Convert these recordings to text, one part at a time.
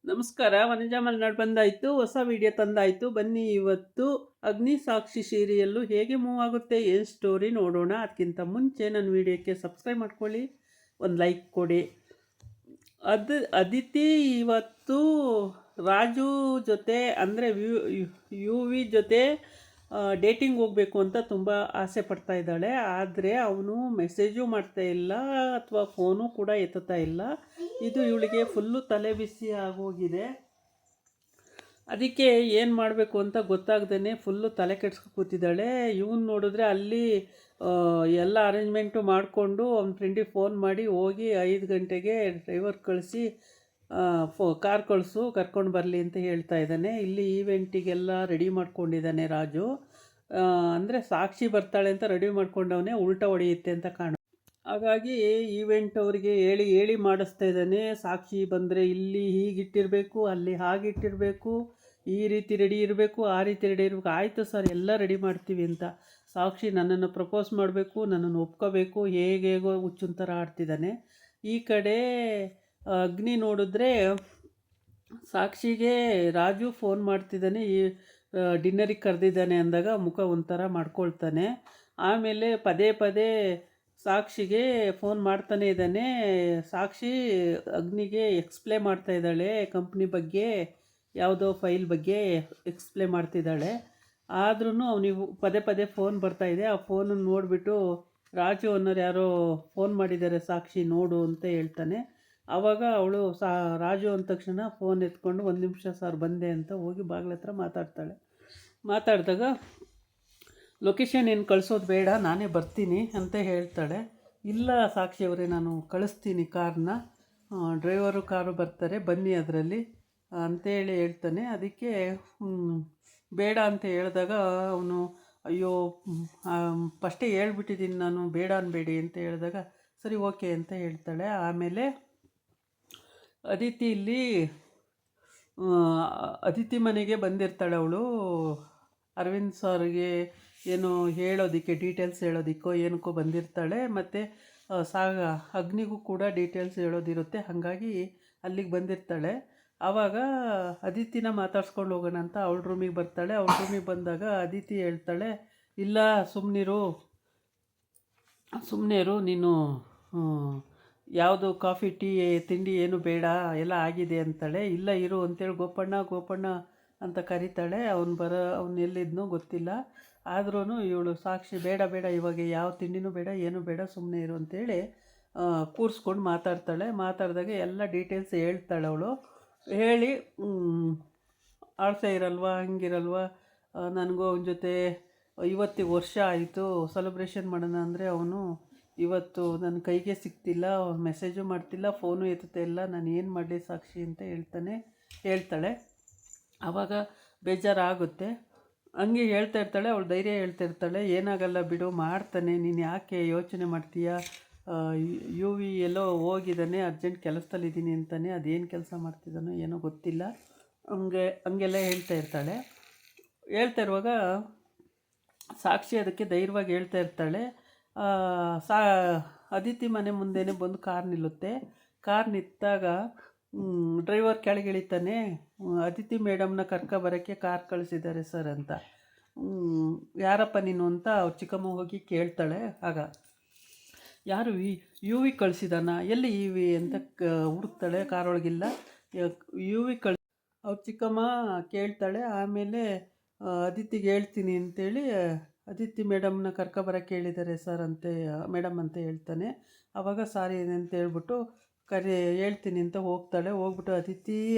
ನಮಸ್ಕಾರ. ವನಜಾ ಮಲ್ನಾಡ್ ಬಂದಾಯಿತು, ಹೊಸ ವಿಡಿಯೋ ತಂದಾಯಿತು. ಬನ್ನಿ ಇವತ್ತು ಅಗ್ನಿ ಸಾಕ್ಷಿ ಸೀರಿಯಲ್ಲು ಹೇಗೆ ಮೂವ್ ಆಗುತ್ತೆ, ಏನು ಸ್ಟೋರಿ ನೋಡೋಣ. ಅದಕ್ಕಿಂತ ಮುಂಚೆ ನನ್ನ ವಿಡಿಯೋಕ್ಕೆ ಸಬ್ಸ್ಕ್ರೈಬ್ ಮಾಡ್ಕೊಳ್ಳಿ, ಒಂದು ಲೈಕ್ ಕೊಡಿ. ಅದಿತಿ ಇವತ್ತು ರಾಜು ಜೊತೆ ಅಂದರೆ ಯು ವಿ ಜೊತೆ ಡೇಟಿಂಗ್ ಹೋಗಬೇಕು ಅಂತ ತುಂಬ ಆಸೆ ಪಡ್ತಾ ಇದ್ದಾಳೆ. ಆದರೆ ಅವನು ಮೆಸೇಜು ಮಾಡ್ತಾ ಇಲ್ಲ ಅಥವಾ ಫೋನು ಕೂಡ ಎತ್ತುತ್ತಾ ಇಲ್ಲ. ಇದು ಇವಳಿಗೆ ಫುಲ್ಲು ತಲೆ ಬಿಸಿ ಆಗೋಗಿದೆ. ಅದಕ್ಕೆ ಏನು ಮಾಡಬೇಕು ಅಂತ ಗೊತ್ತಾಗ್ದೇ ಫುಲ್ಲು ತಲೆ ಕೆಡ್ಸ್ಕೊ ಕೂತಿದ್ದಾಳೆ. ಇವನು ನೋಡಿದ್ರೆ ಅಲ್ಲಿ ಎಲ್ಲ ಅರೇಂಜ್ಮೆಂಟು ಮಾಡಿಕೊಂಡು ಅವ್ನ ಫ್ರೆಂಡಿಗೆ ಫೋನ್ ಮಾಡಿ ಹೋಗಿ 5 ಗಂಟೆಗೆ ಡ್ರೈವರ್ ಕಳಿಸಿ ಕಾರ್ ಕಳಿಸು ಕರ್ಕೊಂಡು ಬರಲಿ ಅಂತ ಹೇಳ್ತಾ ಇದ್ದಾನೆ. ಇಲ್ಲಿ ಈವೆಂಟಿಗೆಲ್ಲ ರೆಡಿ ಮಾಡ್ಕೊಂಡಿದ್ದಾನೆ ರಾಜು. ಅಂದರೆ ಸಾಕ್ಷಿ ಬರ್ತಾಳೆ ಅಂತ ರೆಡಿ ಮಾಡ್ಕೊಂಡವನೇ, ಉಲ್ಟಾ ಹೊಡೆಯುತ್ತೆ ಅಂತ ಹಾಗಾಗಿ ಈವೆಂಟ್ ಅವರಿಗೆ ಹೇಳಿ ಮಾಡಿಸ್ತಾ ಇದ್ದಾನೆ. ಸಾಕ್ಷಿ ಬಂದರೆ ಇಲ್ಲಿ ಹೀಗಿಟ್ಟಿರಬೇಕು, ಅಲ್ಲಿ ಹಾಗಿಟ್ಟಿರಬೇಕು, ಈ ರೀತಿ ರೆಡಿ ಇರಬೇಕು, ಆ ರೀತಿ ರೆಡಿ ಇರಬೇಕು. ಆಯಿತು ಸರ್, ಎಲ್ಲ ರೆಡಿ ಮಾಡ್ತೀವಿ ಅಂತ. ಸಾಕ್ಷಿ ನನ್ನನ್ನು ಪ್ರಪೋಸ್ ಮಾಡಬೇಕು, ನನ್ನನ್ನು ಒಪ್ಕೋಬೇಕು, ಹೇಗೇಗೋ ಹುಚ್ಚುನ್ ಥರ ಆಡ್ತಿದ್ದಾನೆ. ಈ ಕಡೆ ಅಗ್ನಿ ನೋಡಿದ್ರೆ ಸಾಕ್ಷಿಗೆ ರಾಜು ಫೋನ್ ಮಾಡ್ತಿದ್ದಾನೆ, ಈ ಡಿನ್ನರಿಗೆ ಕರೆದಿದ್ದಾನೆ ಅಂದಾಗ ಮುಖ ಒಂಥರ ಮಾಡ್ಕೊಳ್ತಾನೆ. ಆಮೇಲೆ ಪದೇ ಪದೇ ಸಾಕ್ಷಿಗೆ ಫೋನ್ ಮಾಡ್ತಾನೆ ಇದ್ದಾನೆ. ಸಾಕ್ಷಿ ಅಗ್ನಿಗೆ ಎಕ್ಸ್ಪ್ಲೇ ಮಾಡ್ತಾ ಇದ್ದಾಳೆ, ಕಂಪ್ನಿ ಬಗ್ಗೆ, ಯಾವುದೋ ಫೈಲ್ ಬಗ್ಗೆ ಎಕ್ಸ್ಪ್ಲೇ ಮಾಡ್ತಿದ್ದಾಳೆ. ಆದ್ರೂ ಅವನಿಗೆ ಪದೇ ಪದೇ ಫೋನ್ ಬರ್ತಾಯಿದೆ. ಆ ಫೋನನ್ನು ನೋಡಿಬಿಟ್ಟು ರಾಜು ಅನ್ನೋರು ಯಾರೋ ಫೋನ್ ಮಾಡಿದ್ದಾರೆ ಸಾಕ್ಷಿ ನೋಡು ಅಂತ ಹೇಳ್ತಾನೆ. ಆವಾಗ ಅವಳು ರಾಜು ಅಂದ ತಕ್ಷಣ ಫೋನ್ ಎತ್ಕೊಂಡು 1 ನಿಮಿಷ ಸರ್ ಬಂದೆ ಅಂತ ಹೋಗಿ ಬಾಗಿಲ ಹತ್ರ ಮಾತಾಡಿದಾಗ ಲೊಕೇಶನ್ ಏನು ಕಳಿಸೋದು ಬೇಡ, ನಾನೇ ಬರ್ತೀನಿ ಅಂತ ಹೇಳ್ತಾಳೆ. ಇಲ್ಲ ಸಾಕ್ಷಿಯವರೇ, ನಾನು ಕಳಿಸ್ತೀನಿ ಕಾರ್ನ, ಡ್ರೈವರು ಕಾರು ಬರ್ತಾರೆ, ಬನ್ನಿ ಅದರಲ್ಲಿ ಅಂತೇಳಿ ಹೇಳ್ತಾನೆ. ಅದಕ್ಕೆ ಬೇಡ ಅಂತ ಹೇಳಿದಾಗ ಅವನು ಅಯ್ಯೋ ಫಸ್ಟೇ ಹೇಳ್ಬಿಟ್ಟಿದ್ದೀನಿ ನಾನು, ಬೇಡ ಅನ್ಬೇಡಿ ಅಂತ ಹೇಳಿದಾಗ ಸರಿ ಓಕೆ ಅಂತ ಹೇಳ್ತಾಳೆ. ಆಮೇಲೆ ಅದಿತಿ ಮನೆಗೆ ಬಂದಿರ್ತಾಳೆ ಅವಳು. ಅರವಿಂದ್ ಸರ್ಗೆ ಏನು ಹೇಳೋದಕ್ಕೆ, ಡೀಟೇಲ್ಸ್ ಹೇಳೋದಕ್ಕೋ ಏನಕ್ಕೋ ಬಂದಿರ್ತಾಳೆ. ಮತ್ತು ಅಗ್ನಿಗೂ ಕೂಡ ಡೀಟೇಲ್ಸ್ ಹೇಳೋದಿರುತ್ತೆ, ಹಾಗಾಗಿ ಅಲ್ಲಿಗೆ ಬಂದಿರ್ತಾಳೆ. ಆವಾಗ ಅದಿತಿನ ಮಾತಾಡ್ಸ್ಕೊಂಡು ಹೋಗೋಣ ಅಂತ ಅವಳ ರೂಮಿಗೆ ಬರ್ತಾಳೆ. ಅವಳ ರೂಮಿಗೆ ಬಂದಾಗ ಅದಿತಿ ಹೇಳ್ತಾಳೆ, ಇಲ್ಲ ಸುಮ್ಮನೆ ಇರು ನೀನು, ಯಾವುದು ಕಾಫಿ ಟೀ ತಿಂಡಿ ಏನು ಬೇಡ, ಎಲ್ಲ ಆಗಿದೆ ಅಂತಾಳೆ. ಇಲ್ಲ ಇರು ಅಂತೇಳಿ ಗೋಪಣ್ಣ ಅಂತ ಕರೀತಾಳೆ. ಅವನು ಎಲ್ಲಿದ್ನೋ ಗೊತ್ತಿಲ್ಲ. ಆದ್ರೂ ಇವಳು ಸಾಕ್ಷಿ ಬೇಡ ಇವಾಗ ಯಾವ ತಿಂಡಿನೂ ಬೇಡ, ಏನೂ ಬೇಡ, ಸುಮ್ಮನೆ ಇರು ಅಂತೇಳಿ ಕೂರಿಸ್ಕೊಂಡು ಮಾತಾಡಿದಾಗ ಎಲ್ಲ ಡೀಟೇಲ್ಸ್ ಹೇಳ್ತಾಳೆ ಅವಳು. ಹೇಳಿ ಆಳ್ತಾ ಇರಲ್ವಾ, ಹಂಗಿರಲ್ವ, ನನಗೂ ಅವನ ಜೊತೆ 50 ವರ್ಷ ಆಯಿತು, ಸೆಲೆಬ್ರೇಷನ್ ಮಾಡೋಣ ಅಂದರೆ ಅವನು ಇವತ್ತು ನನ್ನ ಕೈಗೆ ಸಿಗ್ತಿಲ್ಲ, ಮೆಸೇಜು ಮಾಡ್ತಿಲ್ಲ, ಫೋನು ಎತ್ತುತ್ತಾ ಇಲ್ಲ, ನಾನು ಏನು ಮಾಡಲಿ ಸಾಕ್ಷಿ ಅಂತ ಹೇಳ್ತಾಳೆ. ಆವಾಗ ಬೇಜಾರಾಗುತ್ತೆ. ಹಂಗೆ ಹೇಳ್ತಾ ಇರ್ತಾಳೆ, ಅವಳು ಧೈರ್ಯ ಹೇಳ್ತಾ ಇರ್ತಾಳೆ, ಏನಾಗಲ್ಲ ಬಿಡು, ಮಾಡ್ತಾನೆ, ನೀನು ಯಾಕೆ ಯೋಚನೆ ಮಾಡ್ತೀಯ, ಯು ವಿ ಎಲ್ಲೋ ಹೋಗಿದ್ದಾನೆ, ಅರ್ಜೆಂಟ್ ಕೆಲಸದಲ್ಲಿದ್ದೀನಿ ಅಂತಾನೆ, ಅದೇನು ಕೆಲಸ ಮಾಡ್ತಿದ್ದಾನೋ ಏನೋ ಗೊತ್ತಿಲ್ಲ, ಹಂಗೆಲ್ಲ ಹೇಳ್ತಾ ಇರುವಾಗ ಸಾಕ್ಷಿ ಅದಕ್ಕೆ ಧೈರ್ಯವಾಗಿ ಹೇಳ್ತಾ ಇರ್ತಾಳೆ. ಅದಿತಿ ಮನೆ ಮುಂದೆನೇ ಬಂದು ಕಾರ್ ನಿಲ್ಲುತ್ತೆ. ಕಾರ್ ನಿಂತಾಗ ಡ್ರೈವರ್ ಕೆಳಗಿಳಿತಾನೆ, ಅದಿತಿ ಮೇಡಮ್ನ ಬರೋಕ್ಕೆ ಕಾರ್ ಕಳಿಸಿದ್ದಾರೆ ಸರ್ ಅಂತ. ಯಾರಪ್ಪ ನೀನು ಅಂತ ಅವ್ರ ಚಿಕ್ಕಮ್ಮ ಹೋಗಿ ಕೇಳ್ತಾಳೆ. ಆಗ ಯಾರು ಯು ವಿ ಕಳಿಸಿದಾನ, ಎಲ್ಲಿ ಯು ವಿ ಅಂತ ಹುಡುಕ್ತಾಳೆ. ಕಾರೊಳಗಿಲ್ಲ. ಯು ವಿ ಅವ್ರ ಚಿಕ್ಕಮ್ಮ ಕೇಳ್ತಾಳೆ. ಆಮೇಲೆ ಅದಿತಿಗೆ ಹೇಳ್ತೀನಿ ಅಂತೇಳಿ ಅದಿತಿ ಮೇಡಮ್ನ ಬರೋಕ್ಕೆ ಹೇಳಿದ್ದಾರೆ ಸರ್ ಮೇಡಮ್ ಅಂತ ಹೇಳ್ತಾನೆ. ಆವಾಗ ಸಾರಿ ಅಂತ ಹೇಳ್ಬಿಟ್ಟು ಹೇಳ್ತೀನಿ ಅಂತ ಹೋಗ್ಬಿಟ್ಟು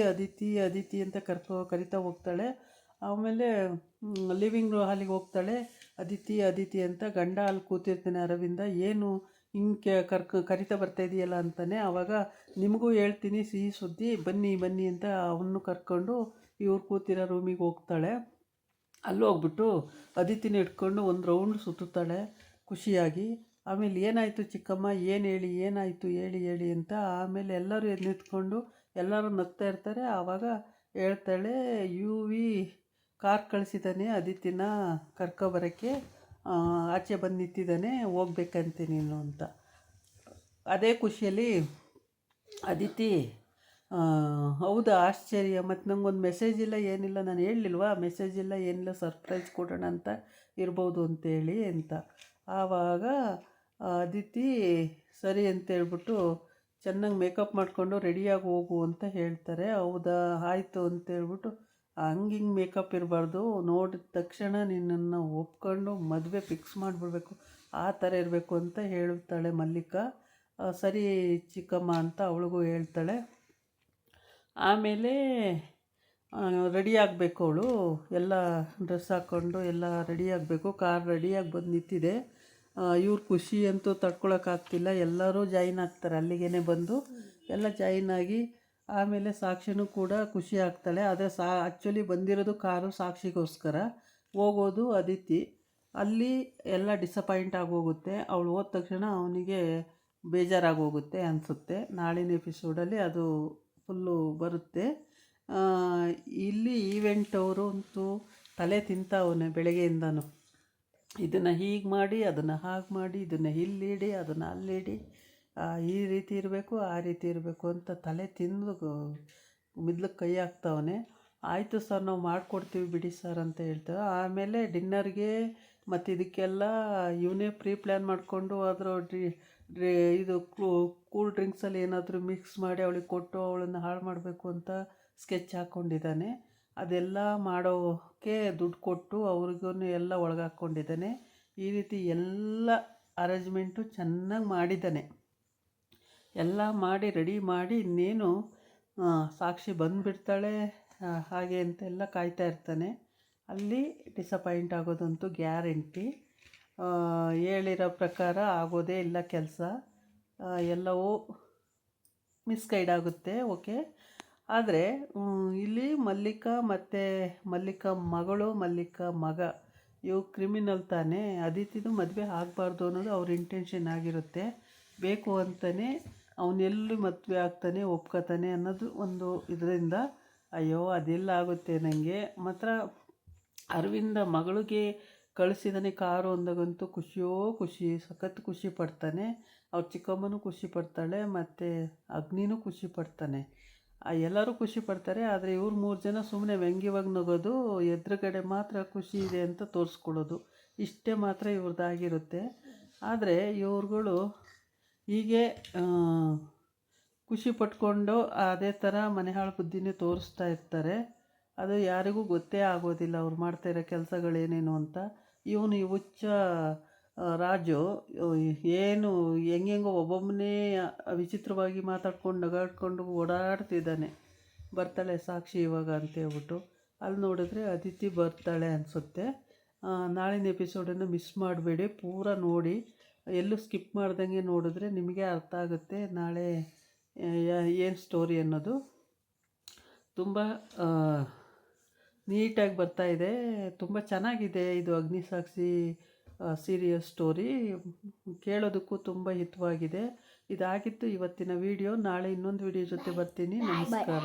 ಅದಿತಿ ಅಂತ ಕರಿತಾ ಹೋಗ್ತಾಳೆ. ಆಮೇಲೆ ಲಿವಿಂಗ್ ಹಾಲಿಗೆ ಹೋಗ್ತಾಳೆ. ಅದಿತಿ ಅಂತ ಗಂಡ ಅಲ್ಲಿ ಕೂತಿರ್ತಾನೆ ಅರವಿಂದ. ಏನು ಹಿಂಗೆ ಕರಿತಾ ಬರ್ತಾ ಇದೆಯಲ್ಲ ಅಂತಾನೆ. ಆವಾಗ ನಿಮಗೂ ಹೇಳ್ತೀನಿ ಸಿಹಿ ಸುದ್ದಿ, ಬನ್ನಿ ಅಂತ ಅವನು ಕರ್ಕೊಂಡು ಇವ್ರು ಕೂತಿರೋ ರೂಮಿಗೆ ಹೋಗ್ತಾಳೆ. ಅಲ್ಲಿ ಹೋಗ್ಬಿಟ್ಟು ಅದಿತಿನ ಇಟ್ಕೊಂಡು ಒಂದು ರೌಂಡ್ ಸುತ್ತುತ್ತಾಳೆ ಖುಷಿಯಾಗಿ. ಆಮೇಲೆ ಏನಾಯಿತು ಚಿಕ್ಕಮ್ಮ, ಏನಾಯಿತು ಹೇಳಿ ಅಂತ. ಆಮೇಲೆ ಎಲ್ಲರೂ ಎದ್ದು ನಿಂತ್ಕೊಂಡು ಎಲ್ಲರೂ ನಗ್ತಾ ಇರ್ತಾರೆ. ಆವಾಗ ಹೇಳ್ತಾಳೆ, ಯು ವಿ ಕಾರ್ ಕಳಿಸಿದ್ದಾನೆ ಅದಿತಿನ ಕರ್ಕೊಬರೋಕ್ಕೆ, ಆಚೆ ಬಂದು ನಿಂತಿದ್ದಾನೆ, ಹೋಗ್ಬೇಕಂತೆ ನೀನು ಅಂತ. ಅದೇ ಖುಷಿಯಲ್ಲಿ ಅದಿತಿ ಹೌದಾ ಆಶ್ಚರ್ಯ. ಮತ್ತು ನಂಗೊಂದು ಮೆಸೇಜ್ ಇಲ್ಲ ಏನಿಲ್ಲ, ನಾನು ಹೇಳಲಿಲ್ವಾ ಮೆಸೇಜ್ ಇಲ್ಲ ಏನಿಲ್ಲ, ಸರ್ಪ್ರೈಸ್ ಕೊಡೋಣ ಅಂತ ಇರ್ಬೋದು ಅಂತೇಳಿ ಅಂತ. ಆವಾಗ ಅದಿತಿ ಸರಿ ಅಂತೇಳ್ಬಿಟ್ಟು ಚೆನ್ನಾಗಿ ಮೇಕಪ್ ಮಾಡಿಕೊಂಡು ರೆಡಿಯಾಗಿ ಹೋಗು ಅಂತ ಹೇಳ್ತಾರೆ. ಹೌದಾ ಆಯಿತು ಅಂತೇಳ್ಬಿಟ್ಟು, ಹಂಗೆ ಹಿಂಗೆ ಮೇಕಪ್ ಇರಬಾರ್ದು, ನೋಡಿದ ತಕ್ಷಣ ನಿನ್ನನ್ನು ಒಪ್ಕೊಂಡು ಮದುವೆ ಫಿಕ್ಸ್ ಮಾಡಿಬಿಡ್ಬೇಕು, ಆ ಥರ ಇರಬೇಕು ಅಂತ ಹೇಳ್ತಾಳೆ ಮಲ್ಲಿಕಾ. ಸರಿ ಚಿಕ್ಕಮ್ಮ ಅಂತ ಅವಳಿಗೂ ಹೇಳ್ತಾಳೆ. ಆಮೇಲೆ ರೆಡಿ ಆಗಬೇಕು ಅವಳು, ಎಲ್ಲ ಡ್ರೆಸ್ ಹಾಕ್ಕೊಂಡು ಎಲ್ಲ ರೆಡಿ ಆಗಬೇಕು. ಕಾರ್ ರೆಡಿಯಾಗಿ ಬಂದು ನಿಂತಿದೆ. ಇವ್ರ ಖುಷಿ ಅಂತೂ ತಡ್ಕೊಳಕ್ಕಾಗ್ತಿಲ್ಲ, ಎಲ್ಲರೂ ಜಾಯಿನ್ ಆಗ್ತಾರೆ ಅಲ್ಲಿಗೇ ಬಂದು, ಎಲ್ಲ ಜಾಯಿನ್ ಆಗಿ ಆಮೇಲೆ ಸಾಕ್ಷಿನೂ ಕೂಡ ಖುಷಿ ಆಗ್ತಾಳೆ. ಆದರೆ ಆ್ಯಕ್ಚುಲಿ ಬಂದಿರೋದು ಕಾರು ಸಾಕ್ಷಿಗೋಸ್ಕರ, ಹೋಗೋದು ಅದಿತಿ. ಅಲ್ಲಿ ಎಲ್ಲ ಡಿಸಪಾಯಿಂಟ್ ಆಗೋಗುತ್ತೆ. ಅವಳು ಹೋದ ತಕ್ಷಣ ಅವನಿಗೆ ಬೇಜಾರಾಗೋಗುತ್ತೆ ಅನಿಸುತ್ತೆ. ನಾಳಿನ ಎಪಿಸೋಡಲ್ಲಿ ಅದು ಫುಲ್ಲು ಬರುತ್ತೆ. ಇಲ್ಲಿ ಈವೆಂಟ್ ಅವರು ಅಂತೂ ತಲೆ ತಿಂತಾವನೆ ಬೆಳಗ್ಗೆಯಿಂದನೂ. ಇದನ್ನು ಹೀಗೆ ಮಾಡಿ, ಅದನ್ನು ಹಾಗೆ ಮಾಡಿ, ಇದನ್ನು ಇಲ್ಲಿಡಿ, ಅದನ್ನು ಅಲ್ಲಿಡಿ, ಈ ರೀತಿ ಇರಬೇಕು, ಆ ರೀತಿ ಇರಬೇಕು ಅಂತ ತಲೆ ತಿಂದು ಮಿದ್ಲಕ್ಕೆ ಕೈ ಹಾಕ್ತಾವನೆ. ಆಯಿತು ಸರ್, ನಾವು ಮಾಡಿಕೊಡ್ತೀವಿ ಬಿಡಿ ಸರ್ ಅಂತ ಹೇಳ್ತೇವೆ. ಆಮೇಲೆ ಡಿನ್ನರ್ಗೆ ಮತ್ತು ಇದಕ್ಕೆಲ್ಲ ಇವನೇ ಪ್ರೀ ಪ್ಲ್ಯಾನ್ ಮಾಡಿಕೊಂಡು ಅದರ ಇದು ಕೂಲ್ ಡ್ರಿಂಕ್ಸಲ್ಲಿ ಏನಾದರೂ ಮಿಕ್ಸ್ ಮಾಡಿ ಅವಳಿಗೆ ಕೊಟ್ಟು ಅವಳನ್ನು ಹಾಳು ಮಾಡಬೇಕು ಅಂತ ಸ್ಕೆಚ್ ಹಾಕ್ಕೊಂಡಿದ್ದಾನೆ. ಅದೆಲ್ಲ ಮಾಡೋಕ್ಕೆ ದುಡ್ಡು ಕೊಟ್ಟು ಅವ್ರಿಗೂ ಎಲ್ಲ ಒಳಗಾಕ್ಕೊಂಡಿದ್ದಾನೆ. ಈ ರೀತಿ ಎಲ್ಲ ಅರೇಂಜ್ಮೆಂಟು ಚೆನ್ನಾಗಿ ಮಾಡಿದ್ದಾನೆ. ಎಲ್ಲ ಮಾಡಿ ರೆಡಿ ಮಾಡಿ ಇನ್ನೇನು ಸಾಕ್ಷಿ ಬಂದುಬಿಡ್ತಾಳೆ ಹಾಗೆ ಅಂತೆಲ್ಲ ಕಾಯ್ತಾ ಇರ್ತಾನೆ. ಅಲ್ಲಿ ಡಿಸಪಾಯಿಂಟ್ ಆಗೋದಂತೂ ಗ್ಯಾರಂಟಿ. ಹೇಳಿರೋ ಪ್ರಕಾರ ಆಗೋದೇ ಇಲ್ಲ ಕೆಲಸ, ಎಲ್ಲವೂ ಮಿಸ್ಗೈಡ್ ಆಗುತ್ತೆ. ಓಕೆ, ಆದರೆ ಇಲ್ಲಿ ಮಲ್ಲಿಕಾ ಮತ್ತು ಮಲ್ಲಿಕಾ ಮಗಳು, ಮಲ್ಲಿಕಾ ಮಗ ಇವು ಕ್ರಿಮಿನಲ್ ತಾನೇ. ಅದಿತಿದು ಮದುವೆ ಆಗಬಾರ್ದು ಅನ್ನೋದು ಅವ್ರ ಇಂಟೆನ್ಷನ್ ಆಗಿರುತ್ತೆ. ಬೇಕು ಅಂತಲೇ ಅವನೆಲ್ಲಿ ಮದುವೆ ಆಗ್ತಾನೆ ಒಪ್ಕೋತಾನೆ ಅನ್ನೋದು ಒಂದು ಇದರಿಂದ. ಅಯ್ಯೋ ಅದೆಲ್ಲ ಆಗುತ್ತೆ ನನಗೆ ಮಾತ್ರ. ಅರವಿಂದ ಮಗಳಿಗೆ ಕಳಿಸಿದಾನೆ ಕಾರು ಅಂದಾಗಂತೂ ಖುಷಿಯೋ ಖುಷಿ, ಸಖತ್ ಖುಷಿ ಪಡ್ತಾನೆ. ಅವ್ರ ಚಿಕ್ಕಮ್ಮನೂ ಖುಷಿ ಪಡ್ತಾಳೆ, ಮತ್ತು ಅಗ್ನಿನೂ ಖುಷಿ ಪಡ್ತಾನೆ. ಎಲ್ಲರೂ ಖುಷಿ ಪಡ್ತಾರೆ. ಆದರೆ ಇವ್ರು 3 ಜನ ಸುಮ್ಮನೆ ವ್ಯಂಗ್ಯವಾಗಿ ನಗೋದು, ಎದುರುಗಡೆ ಮಾತ್ರ ಖುಷಿ ಇದೆ ಅಂತ ತೋರಿಸ್ಕೊಡೋದು, ಇಷ್ಟೇ ಮಾತ್ರ ಇವ್ರದ್ದಾಗಿರುತ್ತೆ. ಆದರೆ ಇವ್ರುಗಳು ಹೀಗೆ ಖುಷಿ ಪಟ್ಕೊಂಡು ಅದೇ ಥರ ಮನೆಹಾಳು ಬುದ್ಧಿನೇ ತೋರಿಸ್ತಾ ಇರ್ತಾರೆ. ಅದು ಯಾರಿಗೂ ಗೊತ್ತೇ ಆಗೋದಿಲ್ಲ ಅವ್ರು ಮಾಡ್ತಾಯಿರೋ ಕೆಲಸಗಳೇನೇನು ಅಂತ. ಇವನು ಈ ಹುಚ್ಚ ರಾಜು ಏನು ಹೆಂಗೆಂಗೋ ಒಬ್ಬೊಬ್ಬನೇ ವಿಚಿತ್ರವಾಗಿ ಮಾತಾಡ್ಕೊಂಡು ನಗಾಡ್ಕೊಂಡು ಓಡಾಡ್ತಿದ್ದಾನೆ. ಬರ್ತಾಳೆ ಸಾಕ್ಷಿ ಇವಾಗ ಅಂತೇಳ್ಬಿಟ್ಟು. ಅಲ್ಲಿ ನೋಡಿದ್ರೆ ಅದಿತಿ ಬರ್ತಾಳೆ ಅನಿಸುತ್ತೆ. ನಾಳಿನ ಎಪಿಸೋಡನ್ನು ಮಿಸ್ ಮಾಡಬೇಡಿ, ಪೂರ ನೋಡಿ, ಎಲ್ಲೂ ಸ್ಕಿಪ್ ಮಾಡ್ದಂಗೆ ನೋಡಿದ್ರೆ ನಿಮಗೆ ಅರ್ಥ ಆಗುತ್ತೆ ನಾಳೆ ಏನು ಸ್ಟೋರಿ ಅನ್ನೋದು. ತುಂಬ ನೀಟಾಗಿ ಬರ್ತಾಯಿದೆ, ತುಂಬ ಚೆನ್ನಾಗಿದೆ ಇದು ಅಗ್ನಿಸಾಕ್ಷಿ ಸೀರಿಯಲ್ ಸ್ಟೋರಿ. ಕೇಳೋದಕ್ಕೂ ತುಂಬ ಹಿತವಾಗಿದೆ. ಇದಾಗಿತ್ತು ಇವತ್ತಿನ ವಿಡಿಯೋ. ನಾಳೆ ಇನ್ನೊಂದು ವಿಡಿಯೋ ಜೊತೆ ಬರ್ತೀನಿ. ನಮಸ್ಕಾರ.